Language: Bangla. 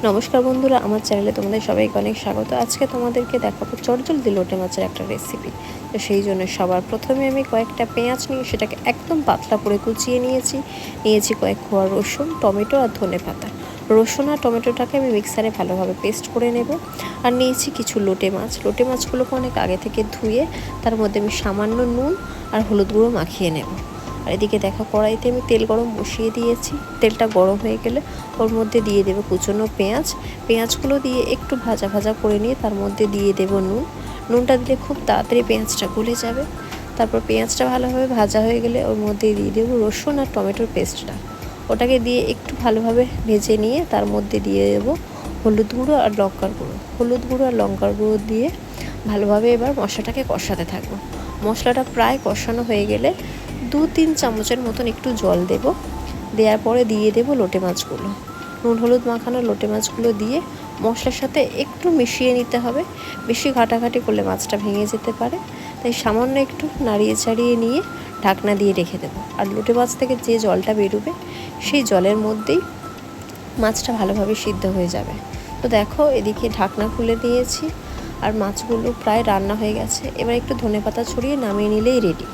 নমস্কার বন্ধুরা, আমার চ্যানেলে তোমাদের সবাইকে অনেক স্বাগত। আজকে তোমাদেরকে দেখাবো চটজলদি লোটে মাছের একটা রেসিপি। তো সেই জন্য সবার প্রথমে আমি কয়েকটা পেঁয়াজ নিয়ে সেটাকে একদম পাতলা করে কুচিয়ে নিয়েছি কয়েক কোয়া রসুন, টমেটো আর ধনেপাতা। রসুন আর টমেটোটাকে আমি মিক্সারে ভালোভাবে পেস্ট করে নেব। আর নিয়েছি কিছু লোটে মাছগুলোকে অনেক আগে থেকে ধুয়ে তার মধ্যে আমি সামান্য নুন আর হলুদ গুঁড়ো মাখিয়ে নেব। আর এদিকে দেখো, কড়াইতে আমি তেল গরম বসিয়ে দিয়েছি। তেলটা গরম হয়ে গেলে ওর মধ্যে দিয়ে দেবো কুচনো পেঁয়াজগুলো দিয়ে একটু ভাজা ভাজা করে নিয়ে তার মধ্যে দিয়ে দেবো নুনটা দিলে খুব তাড়াতাড়ি পেঁয়াজটা গলে যাবে। তারপর পেঁয়াজটা ভালোভাবে ভাজা হয়ে গেলে ওর মধ্যে দিয়ে দেবো রসুন আর টমেটোর পেস্টটা। ওটাকে দিয়ে একটু ভালোভাবে ভেজে নিয়ে তার মধ্যে দিয়ে দেবো হলুদ গুঁড়ো আর লঙ্কার গুঁড়ো দিয়ে ভালোভাবে এবার মশলাটাকে কষাতে থাকবো। মশলাটা প্রায় কষানো হয়ে গেলে 2-3 চামচের মতন একটু জল দেব। দেওয়ার পরে দিয়ে দেব লোটে মাছগুলো। নুন হলুদ মাখানো লোটে মাছগুলো দিয়ে মশলার সাথে একটু মিশিয়ে নিতে হবে। বেশি ঘাটাঘাটি করলে মাছটা ভেঙে যেতে পারে, তাই সামান্য একটু নাড়িয়ে চাড়িয়ে নিয়ে ঢাকনা দিয়ে রেখে দেবো। আর লোটে মাছ থেকে যে জলটা বেরোবে সেই জলের মধ্যেই মাছটা ভালোভাবে সিদ্ধ হয়ে যাবে। তো দেখো, এদিকে ঢাকনা খুলে দিয়েছি আর মাছগুলো প্রায় রান্না হয়ে গেছে। এবার একটু ধনেপাতা ছড়িয়ে নামিয়ে নিলেই রেডি।